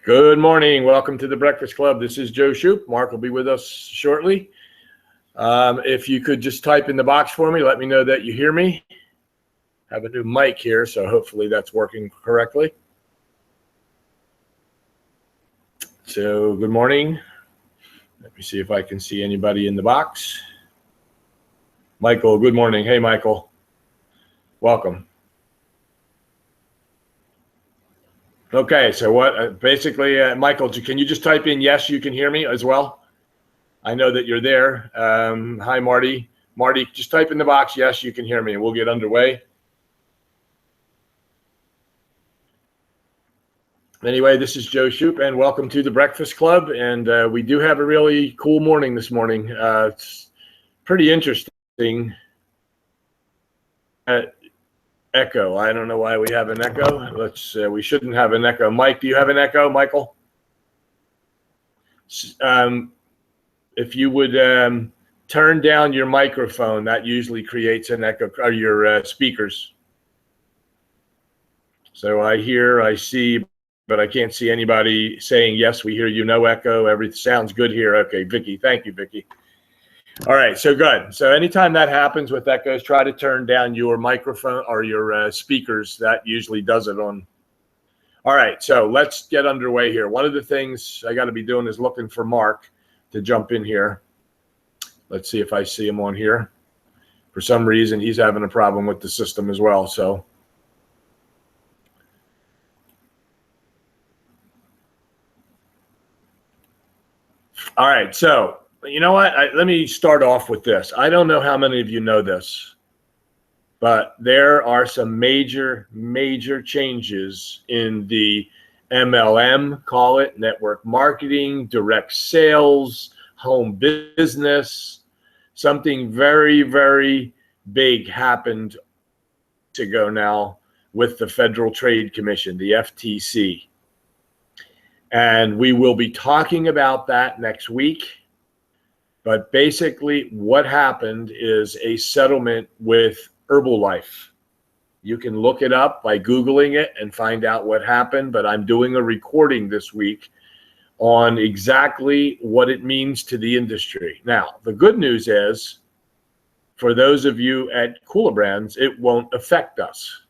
Good morning. Welcome to the Breakfast Club. This is Joe Shoup. Mark will be with us shortly. If you could just type in the box for me, let me know that you hear me. I have a new mic here, so hopefully that's working correctly. So good morning. Let me see if I can see anybody in the box. Michael, good morning. Hey, Michael. Welcome. Okay, so what basically, Michael, can you just type in yes, you can hear me as well? I know that you're there. Hi, Marty. Marty, just type in the box, yes, you can hear me, and we'll get underway. Anyway, this is Joe Shoup, and welcome to the Breakfast Club. And we do have a really cool morning this morning. It's pretty interesting. Echo. I don't know why we have an echo. We shouldn't have an echo. Mike, do you have an echo, Michael? If you would turn down your microphone, that usually creates an echo, or your speakers. So I hear, I see, but I can't see anybody saying, yes, we hear you, no echo. Everything sounds good here. Okay, Vicky. Thank you, Vicky. All right, so good. So anytime that happens with echoes, try to turn down your microphone or your speakers. That usually does it on. All right, so let's get underway here. One of the things I got to be doing is looking for Mark to jump in here. Let's see if I see him on here. For some reason, he's having a problem with the system as well. So, all right, so you know what? Let me start off with this. I don't know how many of you know this, but there are some major changes in the MLM, call it, network marketing, direct sales, home business. Something very big happened ago now with the Federal Trade Commission, the FTC. And we will be talking about that next week. But basically what happened is a settlement with Herbalife. You can look it up by Googling it and find out what happened, but I'm doing a recording this week on exactly what it means to the industry. Now, the good news is, for those of you at Cooler Brands, it won't affect us.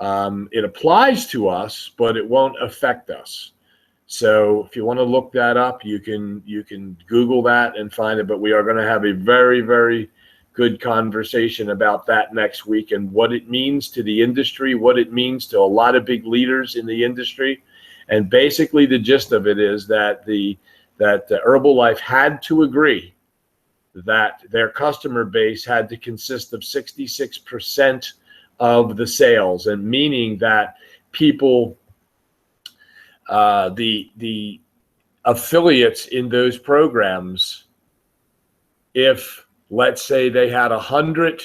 It applies to us, but it won't affect us. So if you want to look that up, you can Google that and find it. But we are going to have a very good conversation about that next week and what it means to the industry, what it means to a lot of big leaders in the industry. And basically the gist of it is that Herbalife had to agree that their customer base had to consist of 66% of the sales, and meaning that people, the affiliates in those programs, if let's say they had 100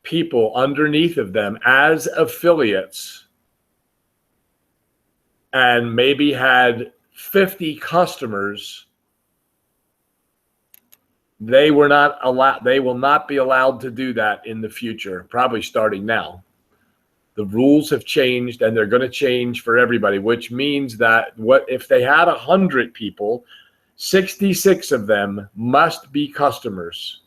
people underneath of them as affiliates and maybe had 50 customers, they will not be allowed to do that in the future, probably starting now. The rules have changed, and they're going to change for everybody, which means that if they had 100 people, 66 of them must be customers.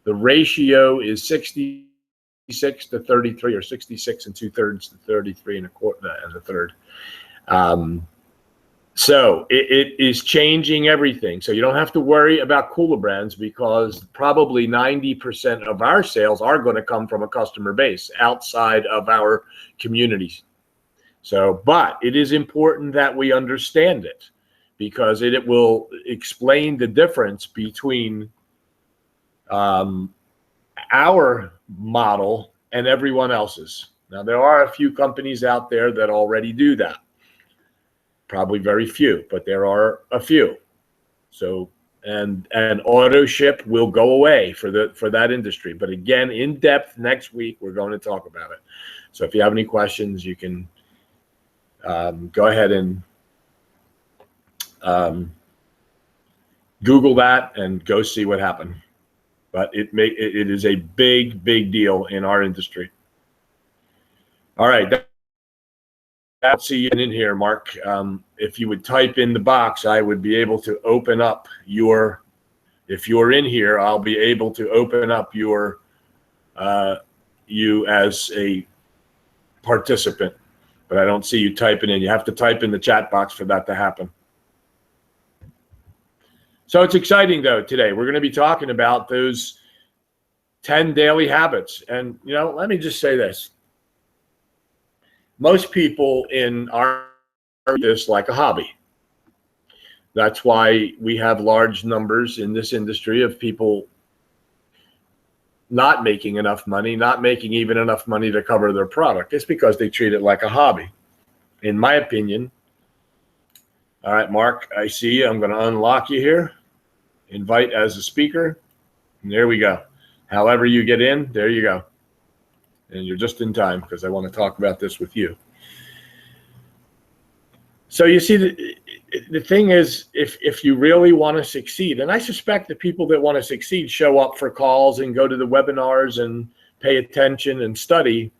The ratio is 66 to 33, or 66 and 2/3 to 33 and a third. So it is changing everything. So you don't have to worry about Cooler Brands, because probably 90% of our sales are going to come from a customer base outside of our communities. So, but it is important that we understand it, because it will explain the difference between our model and everyone else's. Now, there are a few companies out there that already do that. Probably very few, but there are a few. So, and auto ship will go away for that industry. But again, in depth next week, we're going to talk about it. So if you have any questions, you can go ahead and Google that and go see what happened. But it is a big deal in our industry. All right. I'll see you in here, Mark. If you would type in the box, I would be able to open up your, if you're in here, I'll be able to open up your, you as a participant, but I don't see you typing in. You have to type in the chat box for that to happen. So it's exciting though today. We're going to be talking about those 10 daily habits. And, you know, let me just say this. Most people in our this like a hobby. That's why we have large numbers in this industry of people not making enough money, not making even enough money to cover their product. It's because they treat it like a hobby. In my opinion. All right, Mark, I see you. I'm going to unlock you here. Invite as a speaker. And there we go. However you get in, there you go. And you're just in time because I want to talk about this with you. So you see, the thing is, if you really want to succeed, and I suspect the people that want to succeed show up for calls and go to the webinars and pay attention and study.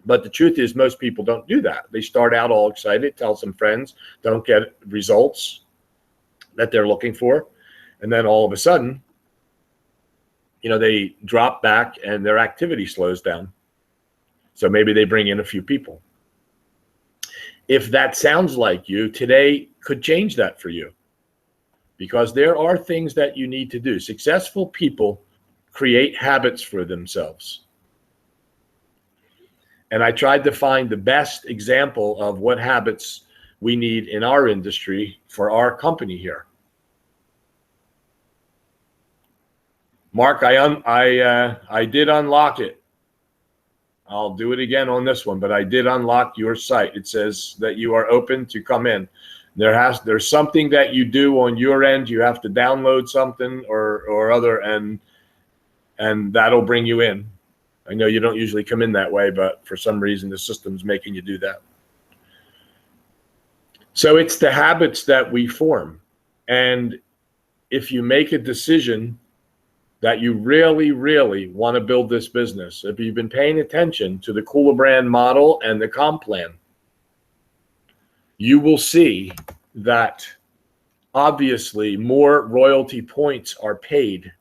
But the truth is most people don't do that. They start out all excited, tell some friends, don't get results that they're looking for. And then all of a sudden, you know, they drop back and their activity slows down. So maybe they bring in a few people. If that sounds like you, today could change that for you. Because there are things that you need to do. Successful people create habits for themselves. And I tried to find the best example of what habits we need in our industry for our company here. Mark, I did unlock it. I'll do it again on this one, but I did unlock your site. It says that you are open to come in. There's something that you do on your end. You have to download something or other, and that'll bring you in. I know you don't usually come in that way, but for some reason the system's making you do that. So it's the habits that we form. And if you make a decision that you really, really want to build this business, if you've been paying attention to the Kula brand model and the comp plan, you will see that obviously more royalty points are paid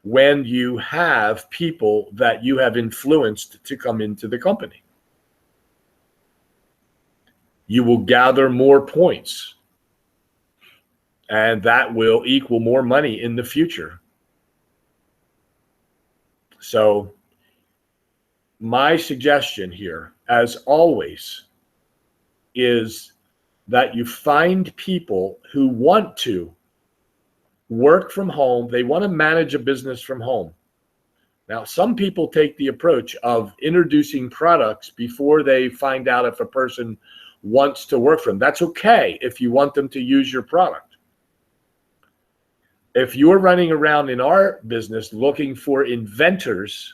when you have people that you have influenced to come into the company. You will gather more points, and that will equal more money in the future. So my suggestion here, as always, is that you find people who want to work from home. They want to manage a business from home. Now, some people take the approach of introducing products before they find out if a person wants to work from them. That's okay if you want them to use your product. If you're running around in our business looking for inventors,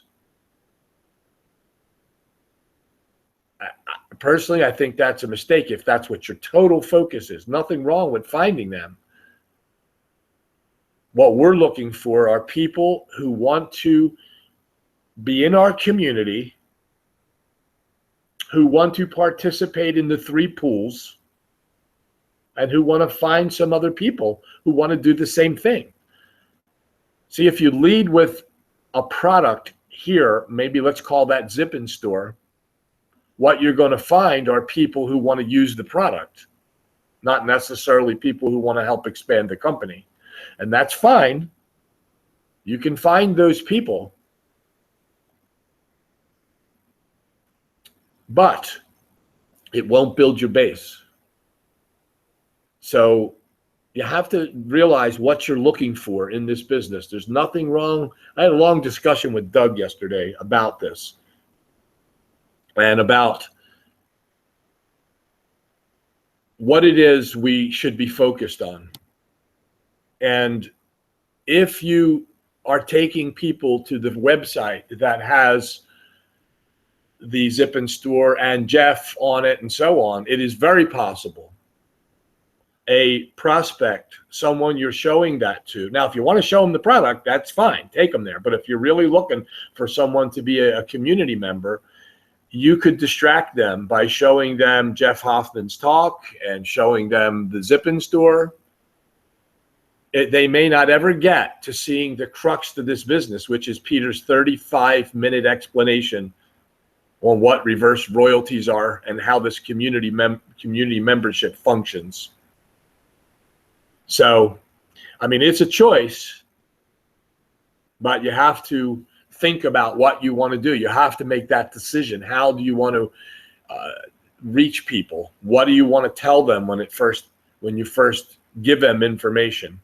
personally, I think that's a mistake if that's what your total focus is. Nothing wrong with finding them. What we're looking for are people who want to be in our community, who want to participate in the 3 pools, and who want to find some other people who want to do the same thing. See, if you lead with a product here, maybe let's call that Zippin Store, what you're going to find are people who want to use the product, not necessarily people who want to help expand the company. And that's fine. You can find those people. But it won't build your base. So you have to realize what you're looking for in this business. There's nothing wrong. I had a long discussion with Doug yesterday about this and about what it is we should be focused on. And if you are taking people to the website that has the Zippin Store and Jeff on it and so on, it is very possible a prospect, someone you're showing that to. Now, if you want to show them the product, that's fine. Take them there. But if you're really looking for someone to be a community member, you could distract them by showing them Jeff Hoffman's talk and showing them the Zippin store. They may not ever get to seeing the crux to this business, which is Peter's 35-minute explanation on what reverse royalties are and how this community membership functions. So, I mean, it's a choice, but you have to think about what you want to do. You have to make that decision. How do you want to reach people? What do you want to tell them when you first give them information?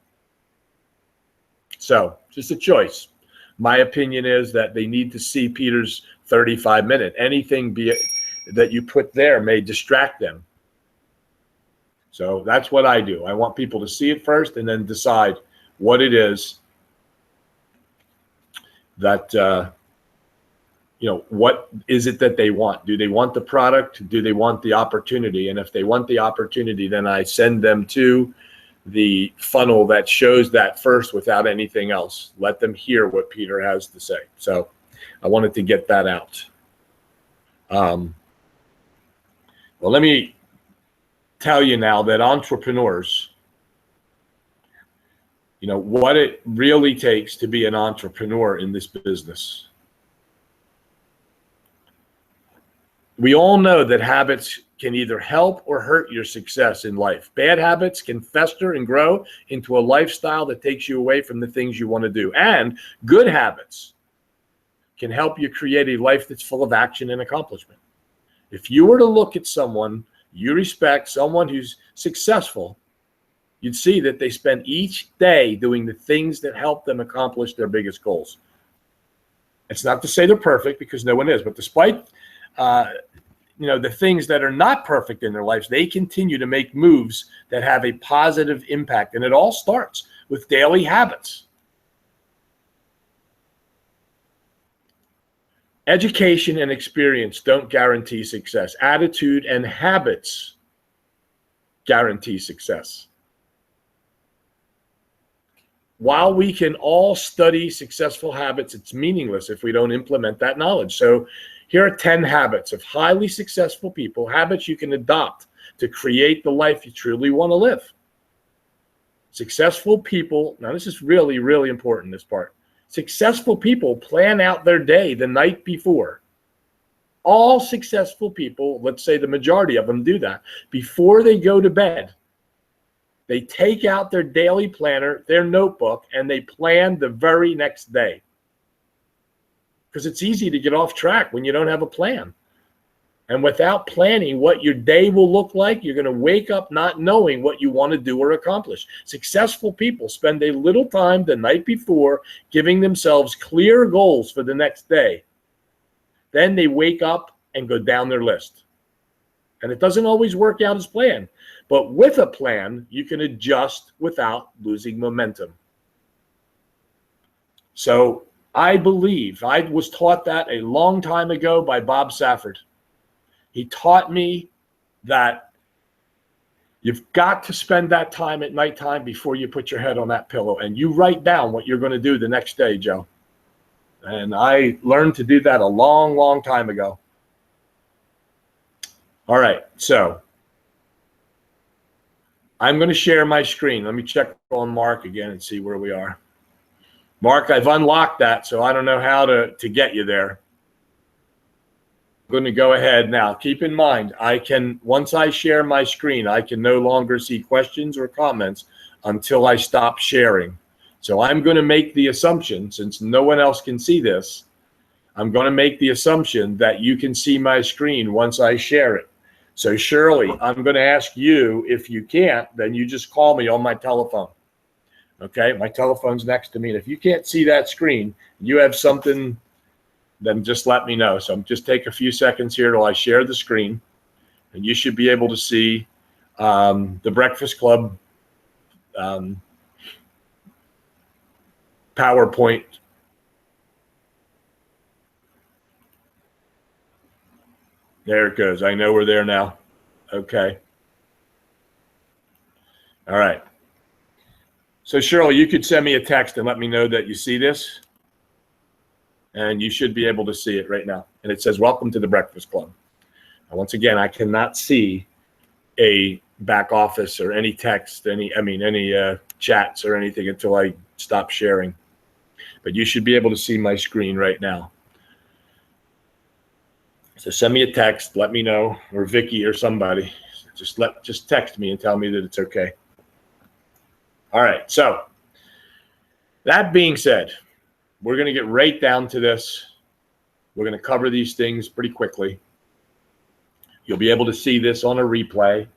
So, just a choice. My opinion is that they need to see Peter's 35-minute. Anything that you put there may distract them. So that's what I do. I want people to see it first and then decide what it is that, what is it that they want? Do they want the product? Do they want the opportunity? And if they want the opportunity, then I send them to the funnel that shows that first without anything else. Let them hear what Peter has to say. So I wanted to get that out. Well, let me tell you now that entrepreneurs, what it really takes to be an entrepreneur in this business. We all know that habits can either help or hurt your success in life. Bad habits can fester and grow into a lifestyle that takes you away from the things you want to do. And good habits can help you create a life that's full of action and accomplishment. If you were to look at someone you respect, someone who's successful, you'd see that they spend each day doing the things that help them accomplish their biggest goals. It's not to say they're perfect, because no one is, but despite the things that are not perfect in their lives, they continue to make moves that have a positive impact. And it all starts with daily habits. Education and experience don't guarantee success. Attitude and habits guarantee success. While we can all study successful habits, it's meaningless if we don't implement that knowledge. So here are 10 habits of highly successful people, habits you can adopt to create the life you truly want to live. Successful people, now this is really, really important, this part. Successful people plan out their day the night before. All successful people, let's say the majority of them, do that. Before they go to bed, they take out their daily planner, their notebook, and they plan the very next day. Because it's easy to get off track when you don't have a plan. And without planning what your day will look like, you're going to wake up not knowing what you want to do or accomplish. Successful people spend a little time the night before giving themselves clear goals for the next day. Then they wake up and go down their list. And it doesn't always work out as planned. But with a plan, you can adjust without losing momentum. So I believe, I was taught that a long time ago by Bob Safford. He taught me that you've got to spend that time at nighttime before you put your head on that pillow, and you write down what you're going to do the next day, Joe. And I learned to do that a long, long time ago. All right, so I'm going to share my screen. Let me check on Mark again and see where we are. Mark, I've unlocked that, so I don't know how to get you there. I'm going to go ahead now. Keep in mind, once I share my screen, I can no longer see questions or comments until I stop sharing. So I'm going to make the assumption, since no one else can see this, I'm going to make the assumption that you can see my screen once I share it. So Shirley, I'm going to ask you, if you can't, then you just call me on my telephone. Okay, my telephone's next to me. And if you can't see that screen, you have something, then just let me know. So just take a few seconds here till I share the screen, and you should be able to see the Breakfast Club PowerPoint. There it goes. I know we're there now. Okay. All right. So Shirley, you could send me a text and let me know that you see this. and you should be able to see it right now. And it says, welcome to the Breakfast Club. Now, once again, I cannot see a back office or any text, any chats or anything until I stop sharing. But you should be able to see my screen right now. So send me a text, let me know, or Vicky or somebody. Just text me and tell me that it's okay. All right, so that being said, we're going to get right down to this. We're going to cover these things pretty quickly. You'll be able to see this on a replay.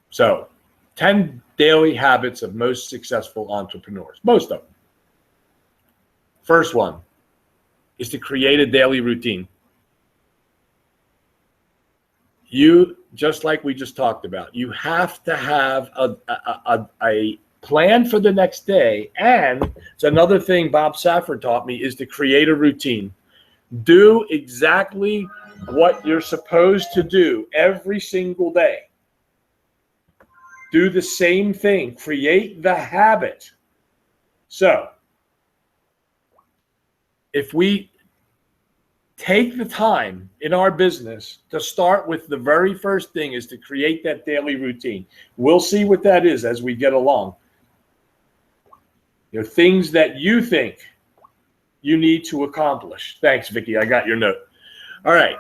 So, 10 daily habits of most successful entrepreneurs. Most of them. First one is to create a daily routine. You, just like we just talked about, you have to have a plan for the next day. And it's another thing Bob Safford taught me is to create a routine. Do exactly what you're supposed to do every single day. Do the same thing. Create the habit. So, if we take the time in our business to start with the very first thing is to create that daily routine. We'll see what that is as we get along. There are things that you think you need to accomplish. Thanks, Vicky. I got your note. All right.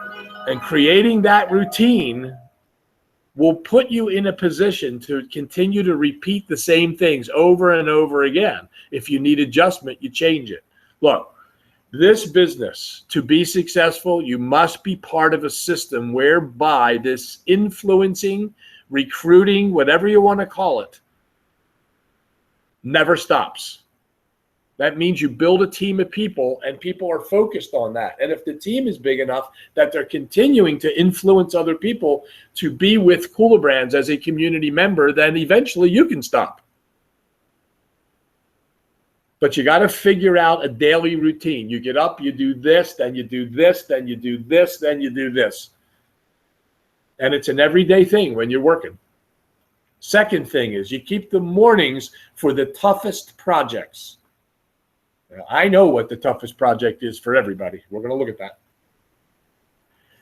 And creating that routine will put you in a position to continue to repeat the same things over and over again. If you need adjustment, you change it. Look, this business, to be successful, you must be part of a system whereby this influencing, recruiting, whatever you want to call it, never stops. That means you build a team of people and people are focused on that. And if the team is big enough that they're continuing to influence other people to be with Cooler Brands as a community member, then eventually you can stop. But you got to figure out a daily routine. You get up, you do this, then you do this, then you do this, then you do this. And it's an everyday thing when you're working. Second thing is you keep the mornings for the toughest projects. Now, I know what the toughest project is for everybody. We're going to look at that.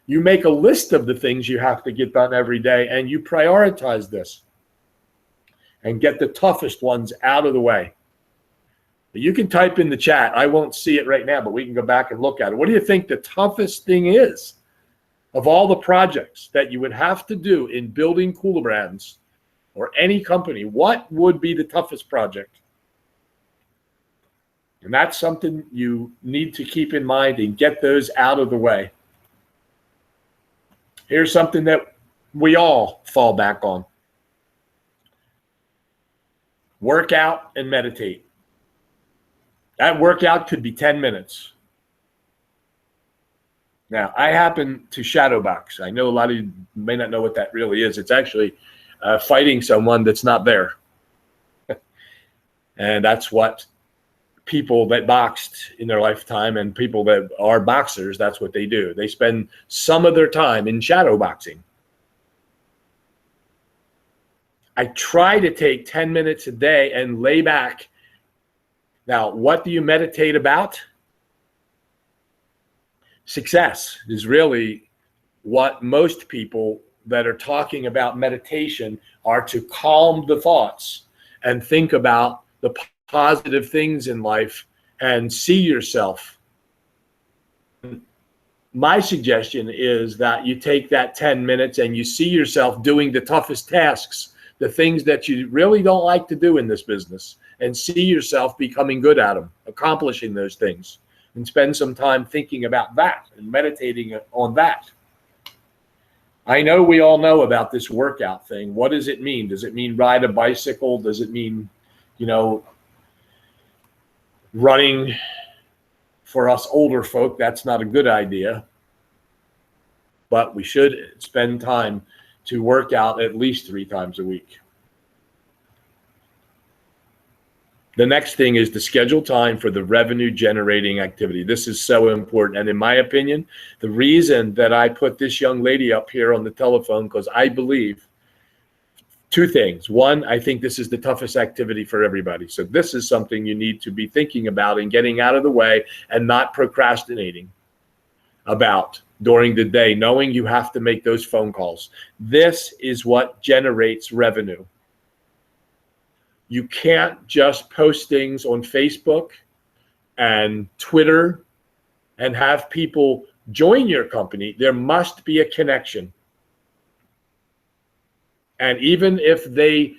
You make a list of the things you have to get done every day, and you prioritize this and get the toughest ones out of the way. You can type in the chat. I won't see it right now, but we can go back and look at it. What do you think the toughest thing is of all the projects that you would have to do in building Cooler Brands or any company? What would be the toughest project? And that's something you need to keep in mind and get those out of the way. Here's something that we all fall back on. Work out and meditate. That workout could be 10 minutes. Now, I happen to shadow box. I know a lot of you may not know what that really is. It's actually fighting someone that's not there. And that's what people that boxed in their lifetime and people that are boxers, that's what they do. They spend some of their time in shadow boxing. I try to take 10 minutes a day and lay back. Now, what do you meditate about? Success is really what most people that are talking about meditation are, to calm the thoughts and think about the positive things in life and see yourself. My suggestion is that you take that 10 minutes and you see yourself doing the toughest tasks, the things that you really don't like to do in this business, and see yourself becoming good at them, accomplishing those things, and spend some time thinking about that and meditating on that. I know we all know about this workout thing. What does it mean? Does it mean ride a bicycle? Does it mean, running? For us older folk, that's not a good idea. But we should spend time to work out at least 3 times a week. The next thing is to schedule time for the revenue generating activity. This is so important. And in my opinion, the reason that I put this young lady up here on the telephone, because I believe two things. One, I think this is the toughest activity for everybody. So this is something you need to be thinking about and getting out of the way and not procrastinating about during the day, knowing you have to make those phone calls. This is what generates revenue. You can't just post things on Facebook and Twitter and have people join your company. There must be a connection. And even if they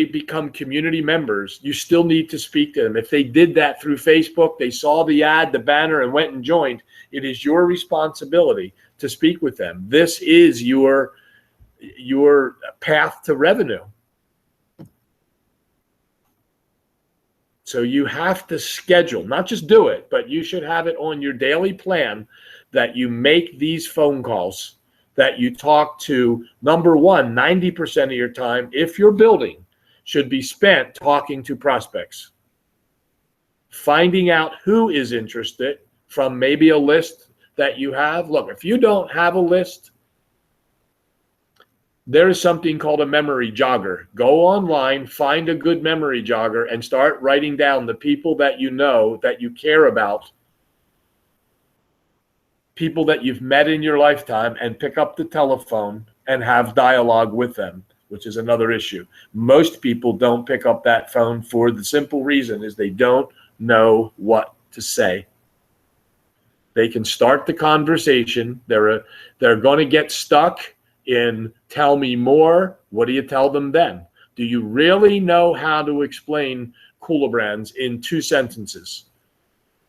become community members, you still need to speak to them. If they did that through Facebook, they saw the ad, the banner, and went and joined, it is your responsibility to speak with them. This is your path to revenue. So you have to schedule, not just do it, but you should have it on your daily plan that you make these phone calls, that you talk to. Number one, 90% of your time, if you're building, should be spent talking to prospects, finding out who is interested from maybe a list that you have. Look, if you don't have a list, there is something called a memory jogger. Go online, find a good memory jogger, and start writing down the people that you know, that you care about, people that you've met in your lifetime, and pick up the telephone and have dialogue with them, which is another issue. Most people don't pick up that phone for the simple reason is they don't know what to say. They can start the conversation. They're going to get stuck in tell me more. What do you tell them then? Do you really know how to explain Kula Brands in 2 sentences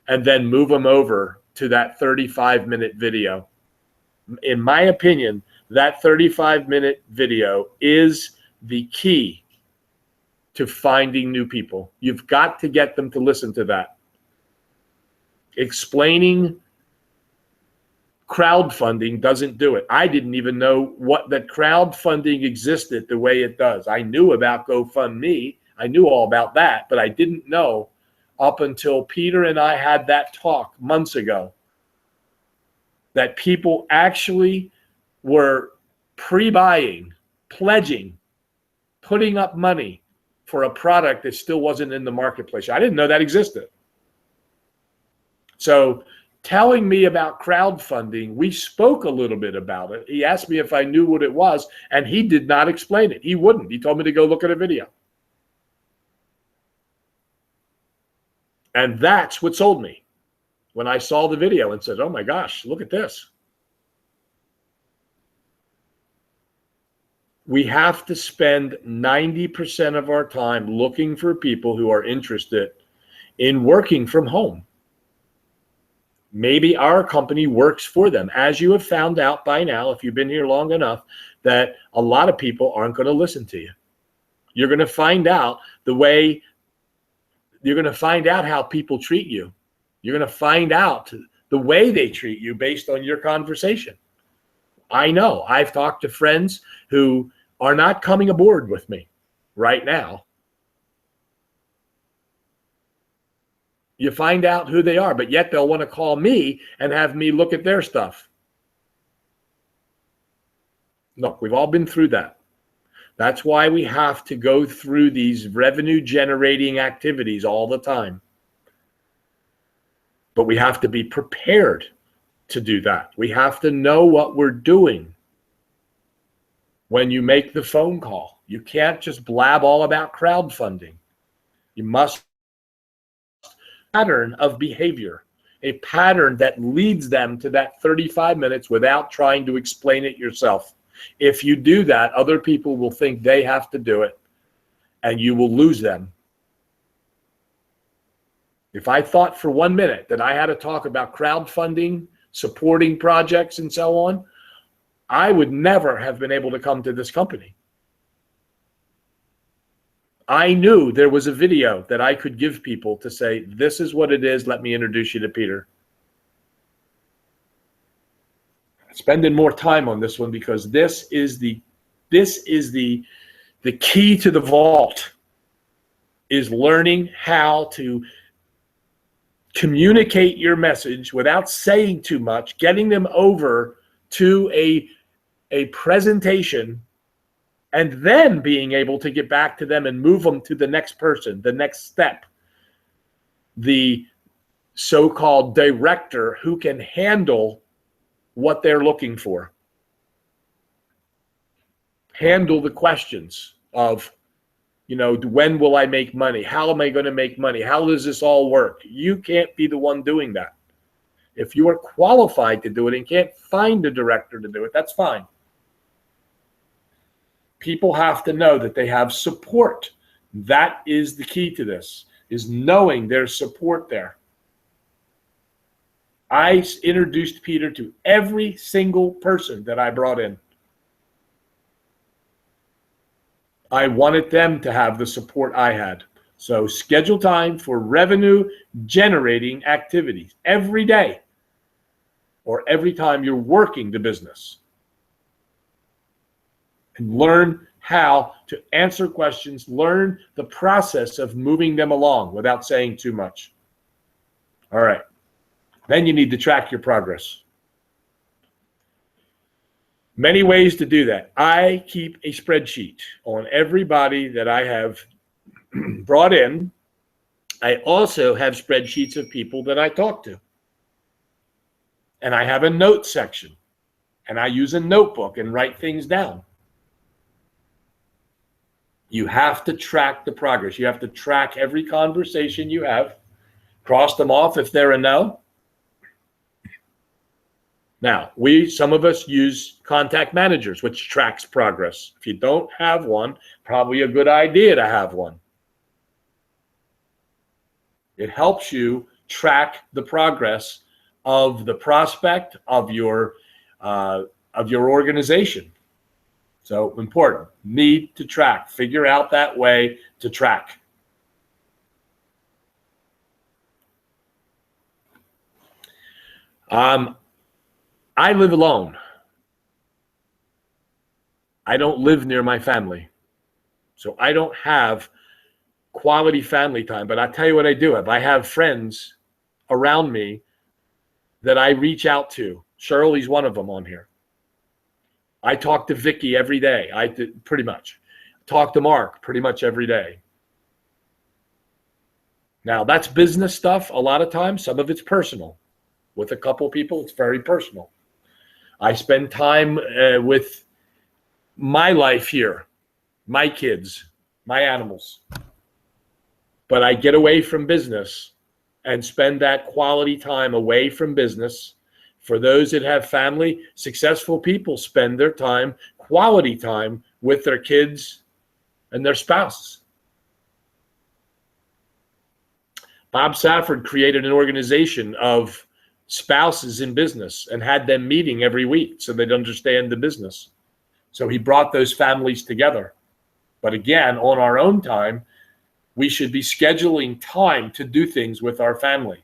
and then move them over to that 35-minute video? In my opinion, that 35-minute video is the key to finding new people. You've got to get them to listen to that. Explaining crowdfunding doesn't do it. I didn't even know that crowdfunding existed the way it does. I knew about GoFundMe. I knew all about that, but I didn't know up until Peter and I had that talk months ago that people actually were pre-buying, pledging, putting up money for a product that still wasn't in the marketplace. I didn't know that existed. So telling me about crowdfunding, we spoke a little bit about it. He asked me if I knew what it was, and he did not explain it. He wouldn't. He told me to go look at a video. And that's what sold me when I saw the video and said, oh my gosh, look at this. We have to spend 90% of our time looking for people who are interested in working from home. Maybe our company works for them. As you have found out by now, if you've been here long enough, that a lot of people aren't going to listen to you. You're going to find out you're going to find out how people treat you. You're going to find out the way they treat you based on your conversation. I know I've talked to friends who are not coming aboard with me right now. You find out who they are, but yet they'll want to call me and have me look at their stuff. Look, we've all been through that. That's why we have to go through these revenue generating activities all the time. But we have to be prepared to do that. We have to know what we're doing when you make the phone call. You can't just blab all about crowdfunding. You must pattern of behavior, a pattern that leads them to that 35 minutes without trying to explain it yourself. If you do that, other people will think they have to do it, and you will lose them. If I thought for 1 minute that I had to talk about crowdfunding, supporting projects, and so on, I would never have been able to come to this company. I knew there was a video that I could give people to say, this is what it is. Let me introduce you to Peter. Spending more time on this one because this is the key to the vault, is learning how to communicate your message without saying too much, getting them over to a presentation and then being able to get back to them and move them to the next person, the next step, the so-called director who can handle what they're looking for. Handle the questions of, when will I make money? How am I going to make money? How does this all work? You can't be the one doing that. If you are qualified to do it and can't find a director to do it, that's fine. People have to know that they have support. That is the key to this, is knowing there's support there. I introduced Peter to every single person that I brought in. I wanted them to have the support I had. So schedule time for revenue generating activities every day or every time you're working the business. And learn how to answer questions, learn the process of moving them along without saying too much. All right. Then you need to track your progress. Many ways to do that. I keep a spreadsheet on everybody that I have brought in. I also have spreadsheets of people that I talk to. And I have a note section. And I use a notebook and write things down. You have to track the progress. You have to track every conversation you have. Cross them off if they're a no. Now, some of us use contact managers, which tracks progress. If you don't have one, probably a good idea to have one. It helps you track the progress of the prospect of your organization. So important. Need to track. Figure out that way to track. I live alone. I don't live near my family. So I don't have quality family time. But I tell you what I do have. I have friends around me that I reach out to. Shirley's one of them on here. I talk to Vicky every day. Pretty much. Talk to Mark pretty much every day. Now, that's business stuff a lot of times. Some of it's personal. With a couple people, it's very personal. I spend time with my life here, my kids, my animals. But I get away from business and spend that quality time away from business. For those that have family, successful people spend their time, quality time, with their kids and their spouse. Bob Safford created an organization of spouses in business and had them meeting every week so they'd understand the business. So he brought those families together. But again, on our own time, we should be scheduling time to do things with our family.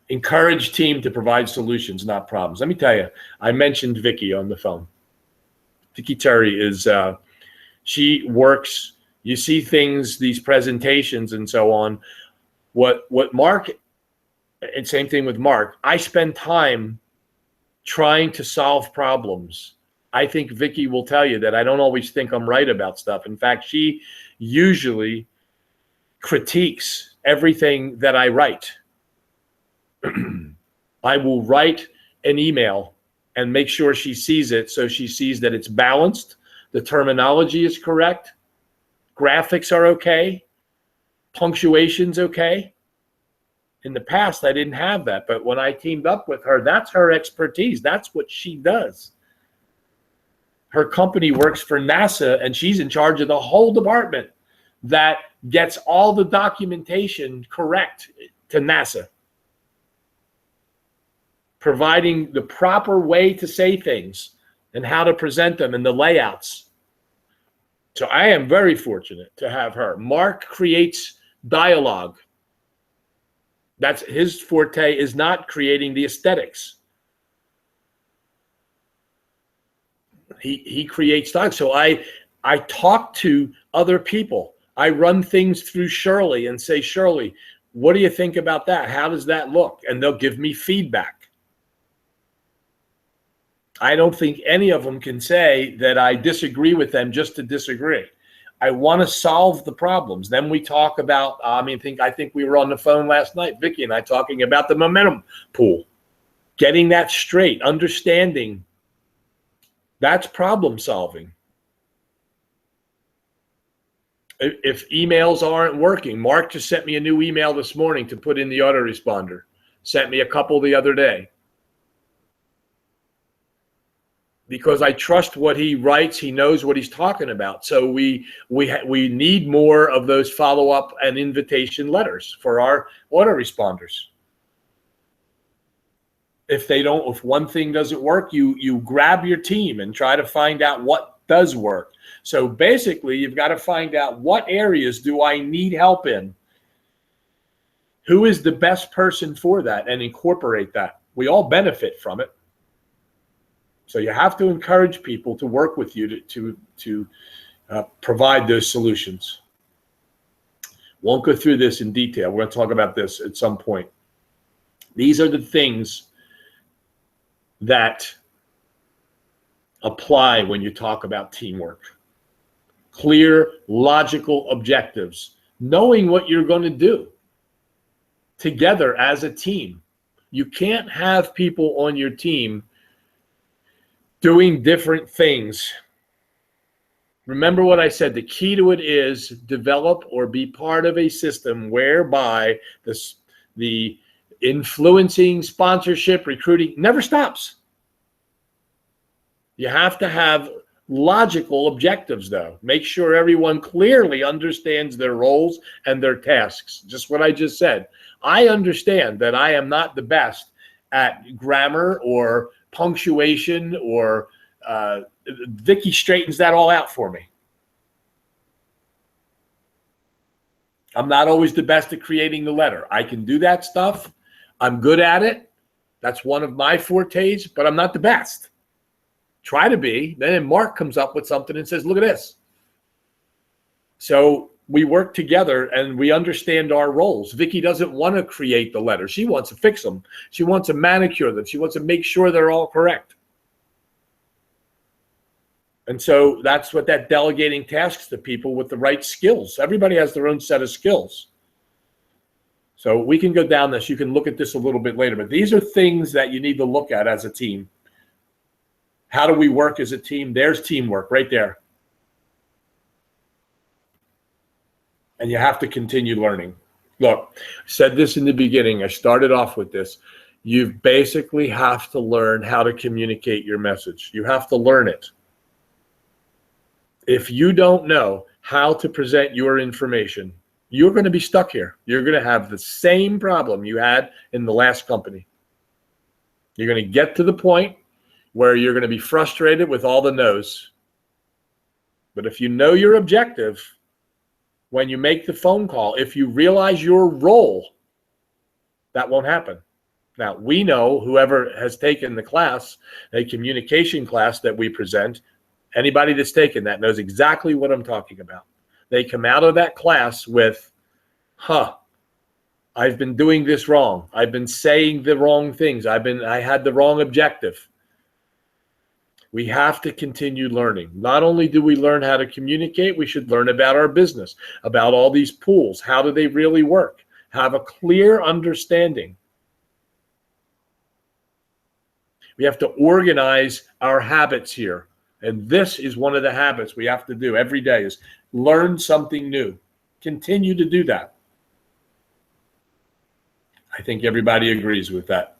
Encourage team to provide solutions, not problems. Let me tell you, I mentioned Vicky on the phone. Vicky Terry is, she works, you see things, these presentations and so on. What Mark, and same thing with Mark, I spend time trying to solve problems. I think Vicky will tell you that I don't always think I'm right about stuff. In fact, she usually critiques everything that I write. I will write an email and make sure she sees it, so she sees that it's balanced, the terminology is correct, graphics are okay, punctuation's okay. In the past, I didn't have that, but when I teamed up with her, that's her expertise. That's what she does. Her company works for NASA, and she's in charge of the whole department that gets all the documentation correct to NASA, providing the proper way to say things and how to present them and the layouts. So I am very fortunate to have her. Mark creates dialogue. That's his forte, is not creating the aesthetics. He creates dialogue. So I talk to other people. I run things through Shirley and say, Shirley, what do you think about that? How does that look? And they'll give me feedback. I don't think any of them can say that I disagree with them just to disagree. I want to solve the problems. Then we talk about, I think we were on the phone last night, Vicky and I, talking about the momentum pool, getting that straight, understanding. That's problem solving. If emails aren't working, Mark just sent me a new email this morning to put in the autoresponder. Sent me a couple the other day. Because I trust what he writes, he knows what he's talking about. So we need more of those follow-up and invitation letters for our autoresponders. If one thing doesn't work, you grab your team and try to find out what does work. So basically, you've got to find out, what areas do I need help in? Who is the best person for that, and incorporate that. We all benefit from it. So you have to encourage people to work with you to provide those solutions. Won't go through this in detail. We're going to talk about this at some point. These are the things that apply when you talk about teamwork. Clear, logical objectives. Knowing what you're going to do together as a team. You can't have people on your team doing different things. Remember what I said, the key to it is develop or be part of a system whereby the influencing, sponsorship, recruiting never stops. You have to have logical objectives, though. Make sure everyone clearly understands their roles and their tasks. Just what I just said. I understand that I am not the best at grammar or punctuation, or Vicky straightens that all out for me. I'm not always the best at creating the letter. I can do that stuff. I'm good at it. That's one of my fortes, but I'm not the best. Try to be. Then Mark comes up with something and says, look at this. So we work together and we understand our roles. Vicky doesn't want to create the letters. She wants to fix them. She wants to manicure them. She wants to make sure they're all correct. And so that's what that delegating tasks to people with the right skills. Everybody has their own set of skills. So we can go down this. You can look at this a little bit later. But these are things that you need to look at as a team. How do we work as a team? There's teamwork right there. And you have to continue learning. Look, I said this in the beginning. I started off with this. You basically have to learn how to communicate your message. You have to learn it. If you don't know how to present your information, you're going to be stuck here. You're going to have the same problem you had in the last company. You're going to get to the point where you're going to be frustrated with all the no's. But if you know your objective, when you make the phone call, if you realize your role, that won't happen. Now, we know, whoever has taken the class, a communication class that we present, anybody that's taken that knows exactly what I'm talking about. They come out of that class with, I've been doing this wrong. I've been saying the wrong things. I had the wrong objective. We have to continue learning. Not only do we learn how to communicate, we should learn about our business, about all these pools. How do they really work? Have a clear understanding. We have to organize our habits here. And this is one of the habits we have to do every day, is learn something new. Continue to do that. I think everybody agrees with that.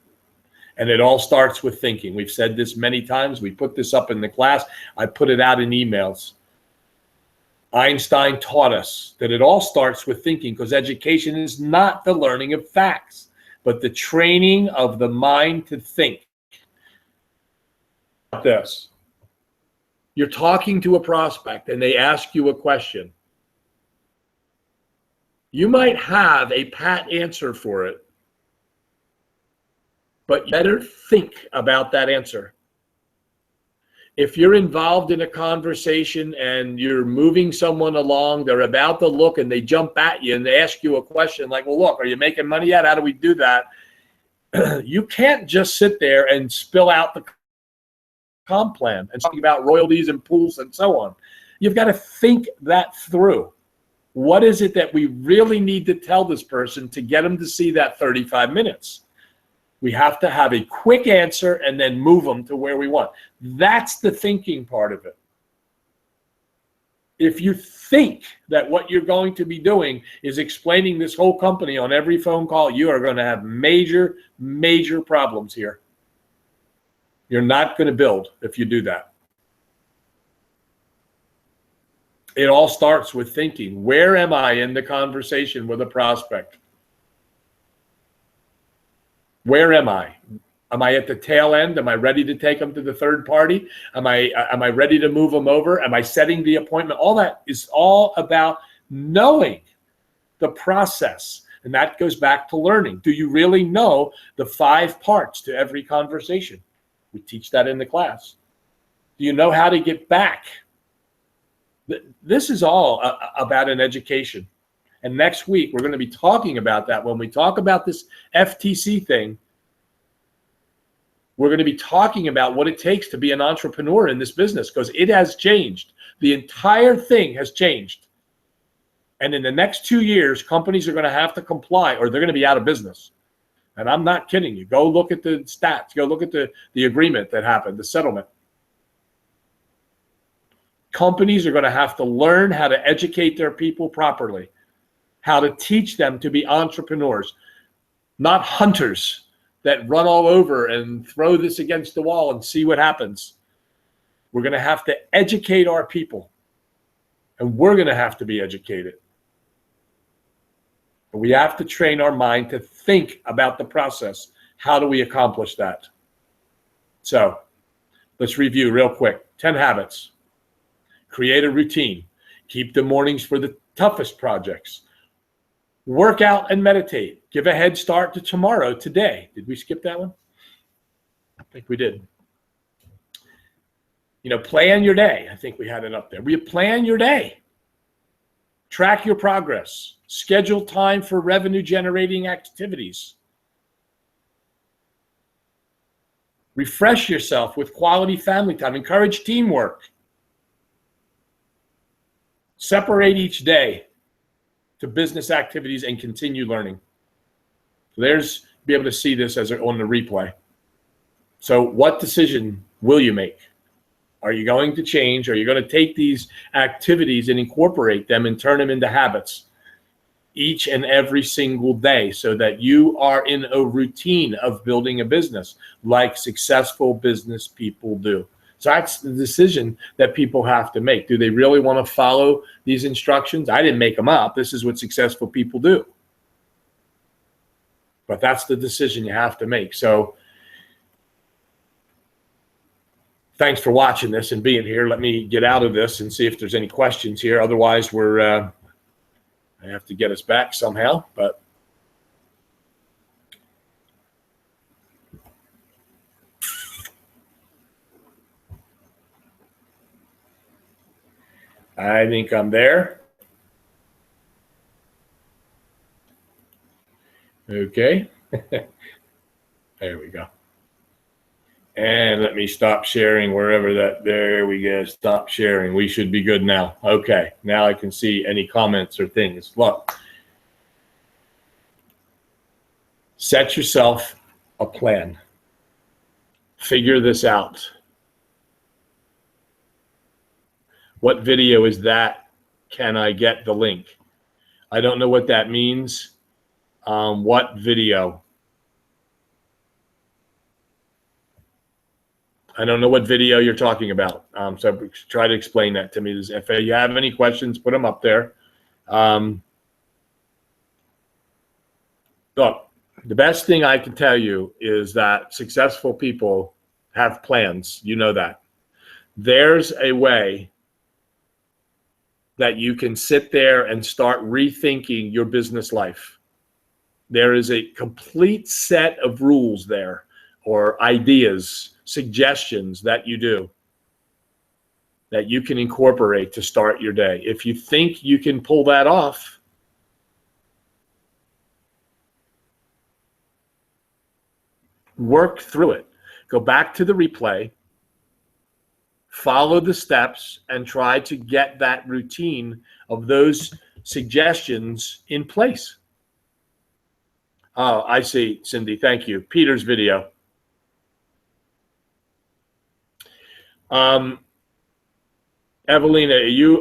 And it all starts with thinking. We've said this many times. We put this up in the class. I put it out in emails. Einstein taught us that it all starts with thinking, because education is not the learning of facts, but the training of the mind to think. This. You're talking to a prospect and they ask you a question. You might have a pat answer for it, but you better think about that answer. If you're involved in a conversation and you're moving someone along, they're about to look and they jump at you and they ask you a question like, well, look, are you making money yet? How do we do that? You can't just sit there and spill out the comp plan and talking about royalties and pools and so on. You've got to think that through. What is it that we really need to tell this person to get them to see that 35 minutes? We have to have a quick answer and then move them to where we want. That's the thinking part of it. If you think that what you're going to be doing is explaining this whole company on every phone call, you are going to have major, major problems here. You're not going to build if you do that. It all starts with thinking. Where am I in the conversation with a prospect? Where am I? Am I at the tail end? Am I ready to take them to the third party? Am I ready to move them over? Am I setting the appointment? All that is all about knowing the process. And that goes back to learning. Do you really know the 5 parts to every conversation? We teach that in the class. Do you know how to get back? This is all about an education. And next week, we're going to be talking about that. When we talk about this FTC thing, we're going to be talking about what it takes to be an entrepreneur in this business, because it has changed. The entire thing has changed. And in the next 2 years, companies are going to have to comply or they're going to be out of business. And I'm not kidding you. Go look at the stats. Go look at the agreement that happened, the settlement. Companies are going to have to learn how to educate their people properly, how to teach them to be entrepreneurs, not hunters that run all over and throw this against the wall and see what happens. We're going to have to educate our people, and we're going to have to be educated. But we have to train our mind to think about the process. How do we accomplish that? So let's review real quick. 10 habits. Create a routine. Keep the mornings for the toughest projects. Work out and meditate. Give a head start to tomorrow, today. Did we skip that one? I think we did. Plan your day. I think we had it up there. We plan your day. Track your progress. Schedule time for revenue generating activities. Refresh yourself with quality family time. Encourage teamwork. Separate each day to business activities and continue learning. So be able to see this on the replay. So what decision will you make? Are you going to change? Are you going to take these activities and incorporate them and turn them into habits each and every single day so that you are in a routine of building a business like successful business people do? So that's the decision that people have to make. Do they really want to follow these instructions? I didn't make them up. This is what successful people do. But that's the decision you have to make. So thanks for watching this and being here. Let me get out of this and see if there's any questions here. Otherwise, I have to get us back somehow. But I think I'm there. Okay. There we go. And let me stop sharing wherever there we go. Stop sharing. We should be good now. Okay. Now I can see any comments or things. Look. Set yourself a plan. Figure this out. What video is that? Can I get the link? I don't know what that means. What video? I don't know what video you're talking about. So try to explain that to me. If you have any questions, put them up there. Look, the best thing I can tell you is that successful people have plans. You know that. There's a way that you can sit there and start rethinking your business life. There is a complete set of rules there, or ideas, suggestions that you do that you can incorporate to start your day. If you think you can pull that off, work through it. Go back to the replay. follow the steps, and try to get that routine of those suggestions in place. Oh, I see, Cindy. Thank you. Peter's video. Evelina,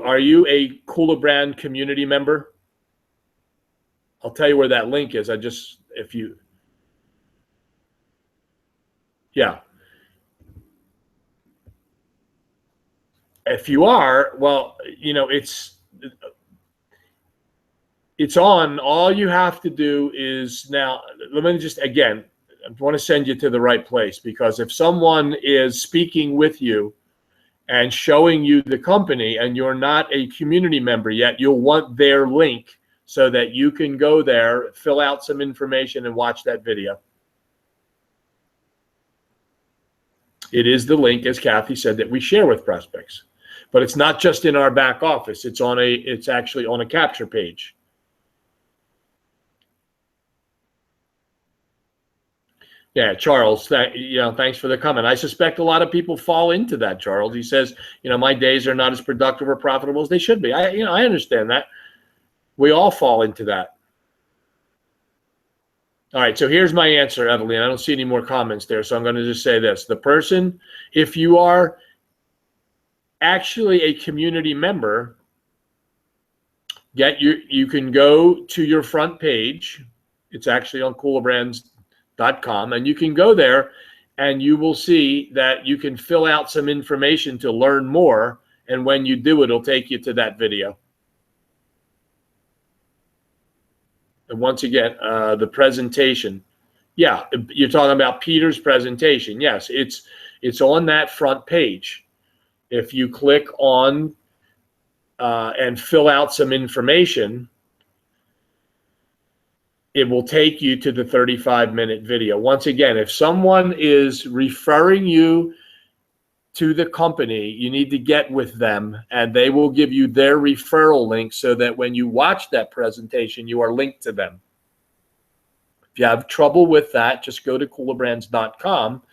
are you a Kula Brand community member? I'll tell you where that link is. Yeah. If you are, well, it's on. All you have to do is now, let me just, again, I want to send you to the right place, because if someone is speaking with you and showing you the company and you're not a community member yet, you'll want their link so that you can go there, fill out some information, and watch that video. It is the link, as Kathy said, that we share with prospects. But it's not just in our back office. It's actually on a capture page. Yeah, Charles, thanks for the comment. I suspect a lot of people fall into that, Charles. He says, my days are not as productive or profitable as they should be. I understand that. We all fall into that. All right, so here's my answer, Evelyn. I don't see any more comments there, so I'm going to just say this. The person, if you are actually a community member, you can go to your front page. It's actually on kulabrands.com, and you can go there and you will see that you can fill out some information to learn more, and when you do, it'll take you to that video. And once again, the presentation. Yeah, you're talking about Peter's presentation. Yes, it's on that front page. If you click on and fill out some information, it will take you to the 35-minute video. Once again, if someone is referring you to the company, you need to get with them, and they will give you their referral link so that when you watch that presentation, you are linked to them. If you have trouble with that, just go to kulabrands.com,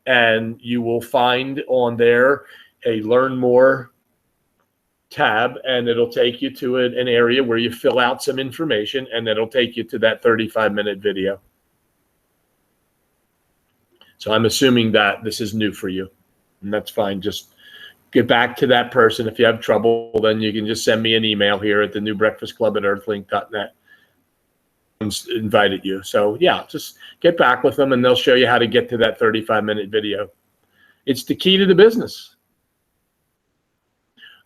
and you will find on there a Learn More tab, and it'll take you to an area where you fill out some information, and it'll take you to that 35-minute video. So I'm assuming that this is new for you. And that's fine. Just get back to that person. If you have trouble, then you can just send me an email here at the New Breakfast Club at earthlink.net. Invited you. So yeah, just get back with them and they'll show you how to get to that 35-minute video. It's the key to the business.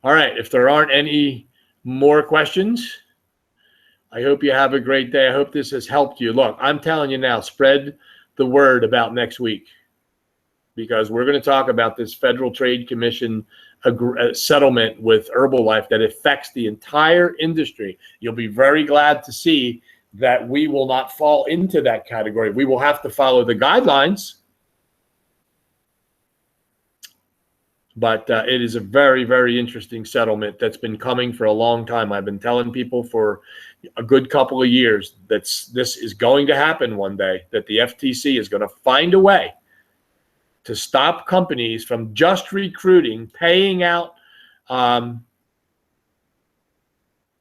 All right. If there aren't any more questions, I hope you have a great day. I hope this has helped you. Look, I'm telling you now, spread the word about next week, because we're going to talk about this Federal Trade Commission settlement with Herbalife that affects the entire industry. You'll be very glad to see that we will not fall into that category. We will have to follow the guidelines, but it is a very, very interesting settlement that's been coming for a long time. I've been telling people for a good couple of years that this is going to happen one day, that the FTC is going to find a way to stop companies from just recruiting, paying out.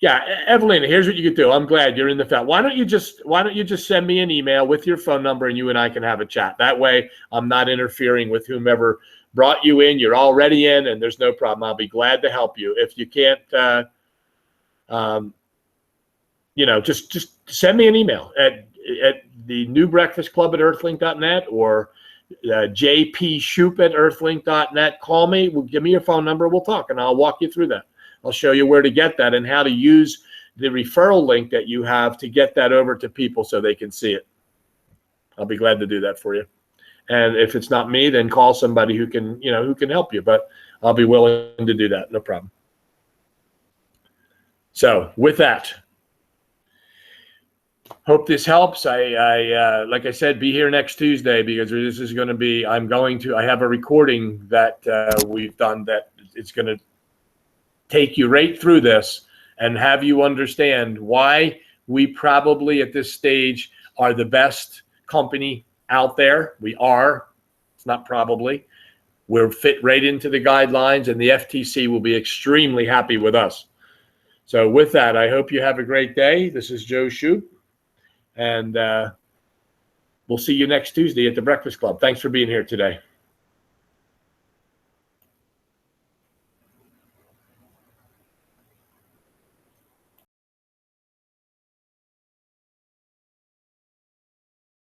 Evelina, here's what you could do. I'm glad you're in the fact. Why don't you just send me an email with your phone number, and you and I can have a chat. That way I'm not interfering with whomever brought you in. You're already in, and there's no problem. I'll be glad to help you. If you can't, just send me an email at the New Breakfast Club at earthlink.net or JP Shoop at earthlink.net. Call me. Give me your phone number. We'll talk, and I'll walk you through that. I'll show you where to get that and how to use the referral link that you have to get that over to people so they can see it. I'll be glad to do that for you. And if it's not me, then call somebody who can help you. But I'll be willing to do that. No problem. So with that, hope this helps. I like I said, be here next Tuesday, because this is going to be, I have a recording that we've done that it's going to take you right through this and have you understand why we probably at this stage are the best company out there. We are. It's not probably. We're fit right into the guidelines, and the FTC will be extremely happy with us. So with that, I hope you have a great day. This is Joe Shoup, and we'll see you next Tuesday at the Breakfast Club. Thanks for being here today.